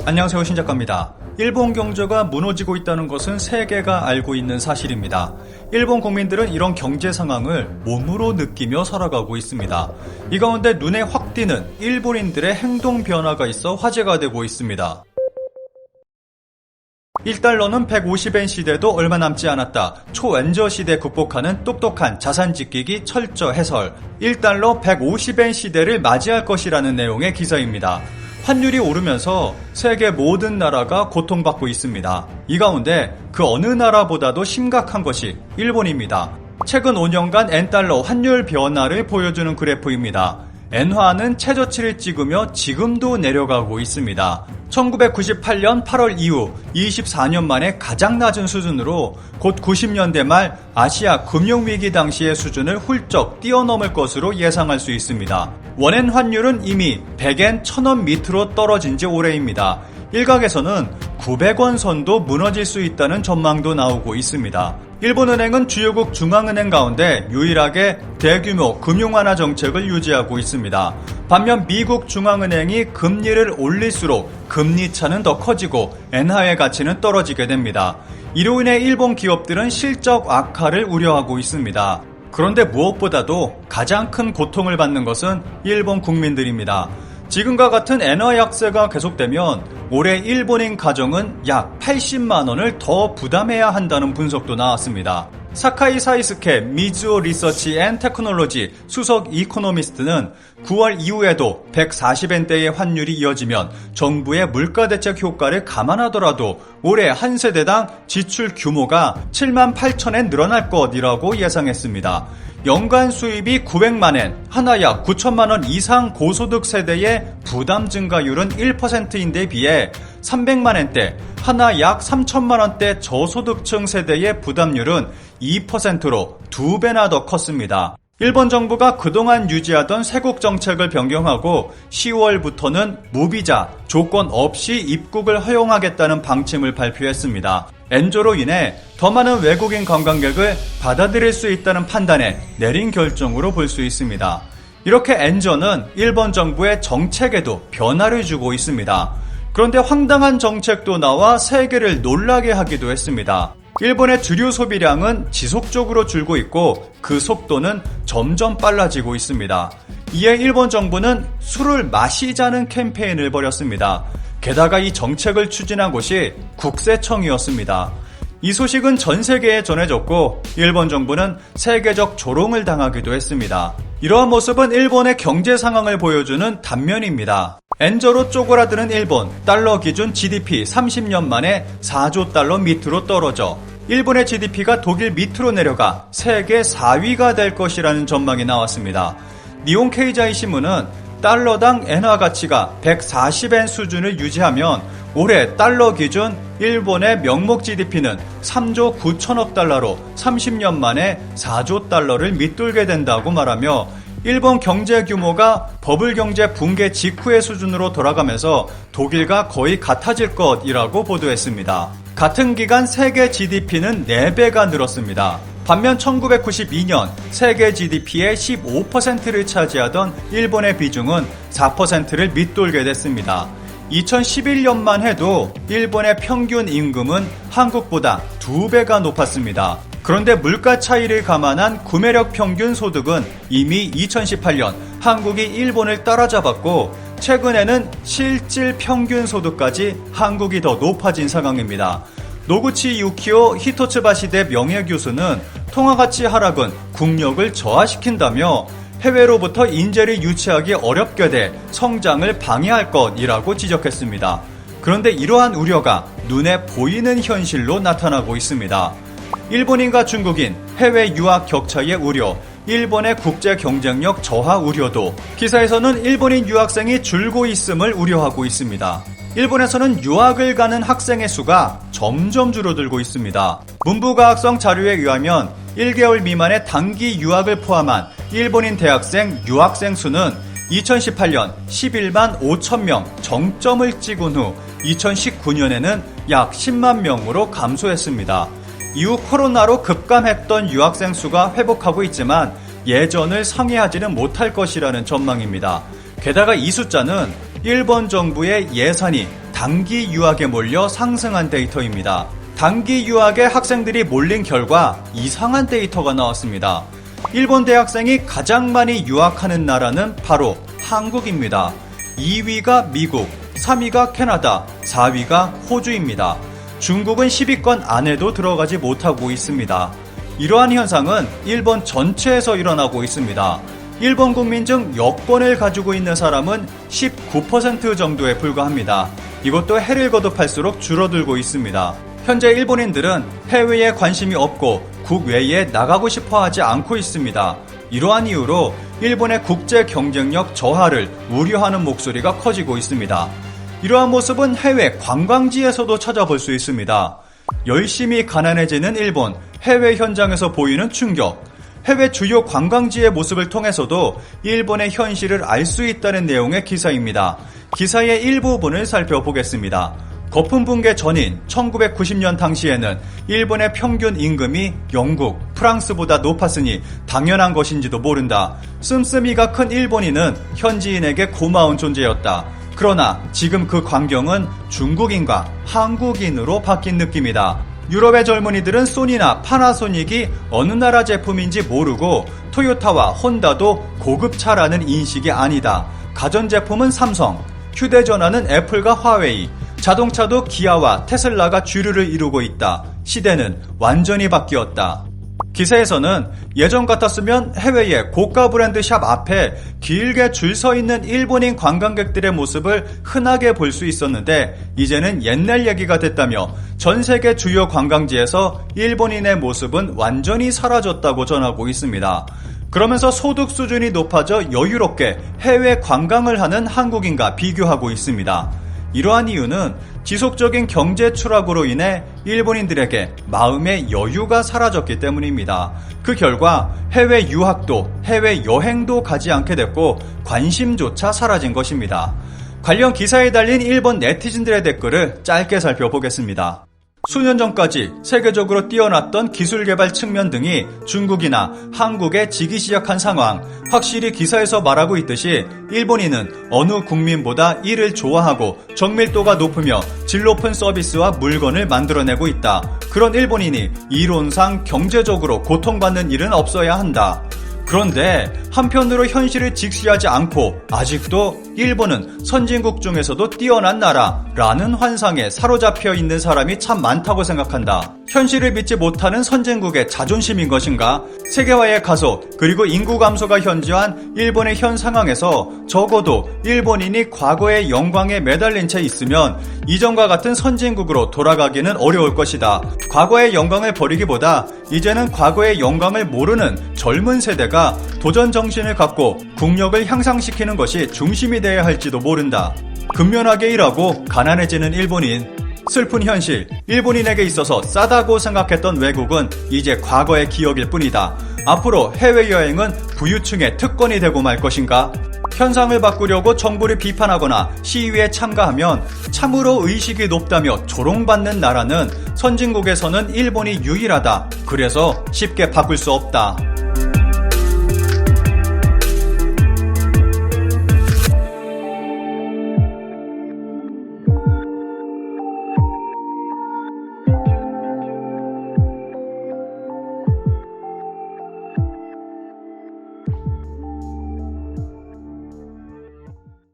안녕하세요, 신작가입니다. 일본 경제가 무너지고 있다는 것은 세계가 알고 있는 사실입니다. 일본 국민들은 이런 경제 상황을 몸으로 느끼며 살아가고 있습니다. 이 가운데 눈에 확 띄는 일본인들의 행동 변화가 있어 화제가 되고 있습니다. 1달러는 150엔 시대도 얼마 남지 않았다. 초엔저 시대 극복하는 똑똑한 자산 지키기 철저 해설. 1달러 150엔 시대를 맞이할 것이라는 내용의 기사입니다. 환율이 오르면서 세계 모든 나라가 고통받고 있습니다. 이 가운데 그 어느 나라보다도 심각한 것이 일본입니다. 최근 5년간 엔달러 환율 변화를 보여주는 그래프입니다. 엔화는 최저치를 찍으며 지금도 내려가고 있습니다. 1998년 8월 이후 24년 만에 가장 낮은 수준으로 곧 90년대 말 아시아 금융위기 당시의 수준을 훌쩍 뛰어넘을 것으로 예상할 수 있습니다. 원엔 환율은 이미 100엔 1000원 밑으로 떨어진 지 오래입니다. 일각에서는 900원 선도 무너질 수 있다는 전망도 나오고 있습니다. 일본은행은 주요국 중앙은행 가운데 유일하게 대규모 금융 완화 정책을 유지하고 있습니다. 반면 미국 중앙은행이 금리를 올릴수록 금리 차는 더 커지고 엔화의 가치는 떨어지게 됩니다. 이로 인해 일본 기업들은 실적 악화를 우려하고 있습니다. 그런데 무엇보다도 가장 큰 고통을 받는 것은 일본 국민들입니다. 지금과 같은 엔화 약세가 계속되면 올해 일본인 가정은 약 80만 원을 더 부담해야 한다는 분석도 나왔습니다. 사카이 사이스케 미즈오 리서치 앤 테크놀로지 수석 이코노미스트는 9월 이후에도 140엔대의 환율이 이어지면 정부의 물가 대책 효과를 감안하더라도 올해 한 세대당 지출 규모가 7만 8천엔 늘어날 것이라고 예상했습니다. 연간 수입이 900만엔, 하나 약 9천만원 이상 고소득 세대의 부담 증가율은 1%인데 비해 300만엔대, 하나 약 3천만원대 저소득층 세대의 부담률은 2%로 2배나 더 컸습니다. 일본 정부가 그동안 유지하던 세국 정책을 변경하고 10월부터는 무비자, 조건 없이 입국을 허용하겠다는 방침을 발표했습니다. 엔조로 인해 더 많은 외국인 관광객을 받아들일 수 있다는 판단에 내린 결정으로 볼 수 있습니다. 이렇게 엔저는 일본 정부의 정책에도 변화를 주고 있습니다. 그런데 황당한 정책도 나와 세계를 놀라게 하기도 했습니다. 일본의 주류 소비량은 지속적으로 줄고 있고 그 속도는 점점 빨라지고 있습니다. 이에 일본 정부는 술을 마시자는 캠페인을 벌였습니다. 게다가 이 정책을 추진한 곳이 국세청이었습니다. 이 소식은 전 세계에 전해졌고 일본 정부는 세계적 조롱을 당하기도 했습니다. 이러한 모습은 일본의 경제 상황을 보여주는 단면입니다. 엔저로 쪼그라드는 일본, 달러 기준 GDP 30년 만에 4조 달러 밑으로 떨어져 일본의 GDP가 독일 밑으로 내려가 세계 4위가 될 것이라는 전망이 나왔습니다. 니혼 케이자이 신문은 달러당 엔화 가치가 140엔 수준을 유지하면 올해 달러 기준 일본의 명목 GDP는 3조 9천억 달러로 30년 만에 4조 달러를 밑돌게 된다고 말하며 일본 경제 규모가 버블 경제 붕괴 직후의 수준으로 돌아가면서 독일과 거의 같아질 것이라고 보도했습니다. 같은 기간 세계 GDP는 4배가 늘었습니다. 반면 1992년 세계 GDP의 15%를 차지하던 일본의 비중은 4%를 밑돌게 됐습니다. 2011년만 해도 일본의 평균 임금은 한국보다 2배가 높았습니다. 그런데 물가 차이를 감안한 구매력 평균 소득은 이미 2018년 한국이 일본을 따라잡았고 최근에는 실질 평균 소득까지 한국이 더 높아진 상황입니다. 노구치 유키오 히토츠바시대 명예교수는 통화가치 하락은 국력을 저하시킨다며 해외로부터 인재를 유치하기 어렵게 돼 성장을 방해할 것이라고 지적했습니다. 그런데 이러한 우려가 눈에 보이는 현실로 나타나고 있습니다. 일본인과 중국인 해외 유학 격차의 우려, 일본의 국제 경쟁력 저하 우려도 기사에서는 일본인 유학생이 줄고 있음을 우려하고 있습니다. 일본에서는 유학을 가는 학생의 수가 점점 줄어들고 있습니다. 문부과학성 자료에 의하면 1개월 미만의 단기 유학을 포함한 일본인 대학생 유학생 수는 2018년 11만 5천 명 정점을 찍은 후 2019년에는 약 10만 명으로 감소했습니다. 이후 코로나로 급감했던 유학생 수가 회복하고 있지만 예전을 상회하지는 못할 것이라는 전망입니다. 게다가 이 숫자는 일본 정부의 예산이 단기 유학에 몰려 상승한 데이터입니다. 단기 유학에 학생들이 몰린 결과 이상한 데이터가 나왔습니다. 일본 대학생이 가장 많이 유학하는 나라는 바로 한국입니다. 2위가 미국, 3위가 캐나다, 4위가 호주입니다. 중국은 10위권 안에도 들어가지 못하고 있습니다. 이러한 현상은 일본 전체에서 일어나고 있습니다. 일본 국민 중 여권을 가지고 있는 사람은 19% 정도에 불과합니다. 이것도 해를 거듭할수록 줄어들고 있습니다. 현재 일본인들은 해외에 관심이 없고 국외에 나가고 싶어 하지 않고 있습니다. 이러한 이유로 일본의 국제 경쟁력 저하를 우려하는 목소리가 커지고 있습니다. 이러한 모습은 해외 관광지에서도 찾아볼 수 있습니다. 열심히 가난해지는 일본, 해외 현장에서 보이는 충격, 해외 주요 관광지의 모습을 통해서도 일본의 현실을 알 수 있다는 내용의 기사입니다. 기사의 일부분을 살펴보겠습니다. 거품 붕괴 전인 1990년 당시에는 일본의 평균 임금이 영국, 프랑스보다 높았으니 당연한 것인지도 모른다. 씀씀이가 큰 일본인은 현지인에게 고마운 존재였다. 그러나 지금 그 광경은 중국인과 한국인으로 바뀐 느낌이다. 유럽의 젊은이들은 소니나 파나소닉이 어느 나라 제품인지 모르고 토요타와 혼다도 고급차라는 인식이 아니다. 가전제품은 삼성, 휴대전화는 애플과 화웨이, 자동차도 기아와 테슬라가 주류를 이루고 있다. 시대는 완전히 바뀌었다. 기사에서는 예전 같았으면 해외의 고가 브랜드 샵 앞에 길게 줄 서 있는 일본인 관광객들의 모습을 흔하게 볼 수 있었는데 이제는 옛날 얘기가 됐다며 전 세계 주요 관광지에서 일본인의 모습은 완전히 사라졌다고 전하고 있습니다. 그러면서 소득 수준이 높아져 여유롭게 해외 관광을 하는 한국인과 비교하고 있습니다. 이러한 이유는 지속적인 경제 추락으로 인해 일본인들에게 마음의 여유가 사라졌기 때문입니다. 그 결과 해외 유학도 해외 여행도 가지 않게 됐고 관심조차 사라진 것입니다. 관련 기사에 달린 일본 네티즌들의 댓글을 짧게 살펴보겠습니다. 수년 전까지 세계적으로 뛰어났던 기술 개발 측면 등이 중국이나 한국에 지기 시작한 상황, 확실히 기사에서 말하고 있듯이 일본인은 어느 국민보다 일을 좋아하고 정밀도가 높으며 질 높은 서비스와 물건을 만들어내고 있다. 그런 일본인이 이론상 경제적으로 고통받는 일은 없어야 한다. 그런데 한편으로 현실을 직시하지 않고 아직도 일본은 선진국 중에서도 뛰어난 나라라는 환상에 사로잡혀 있는 사람이 참 많다고 생각한다. 현실을 믿지 못하는 선진국의 자존심인 것인가? 세계화의 가속 그리고 인구 감소가 현저한 일본의 현 상황에서 적어도 일본인이 과거의 영광에 매달린 채 있으면 이전과 같은 선진국으로 돌아가기는 어려울 것이다. 과거의 영광을 버리기보다 이제는 과거의 영광을 모르는 젊은 세대가 도전 정신을 갖고 국력을 향상시키는 것이 중심이 되어야 할지도 모른다. 근면하게 일하고 가난해지는 일본인. 슬픈 현실, 일본인에게 있어서 싸다고 생각했던 외국은 이제 과거의 기억일 뿐이다. 앞으로 해외여행은 부유층의 특권이 되고 말 것인가? 현상을 바꾸려고 정부를 비판하거나 시위에 참가하면 참으로 의식이 높다며 조롱받는 나라는 선진국에서는 일본이 유일하다. 그래서 쉽게 바꿀 수 없다.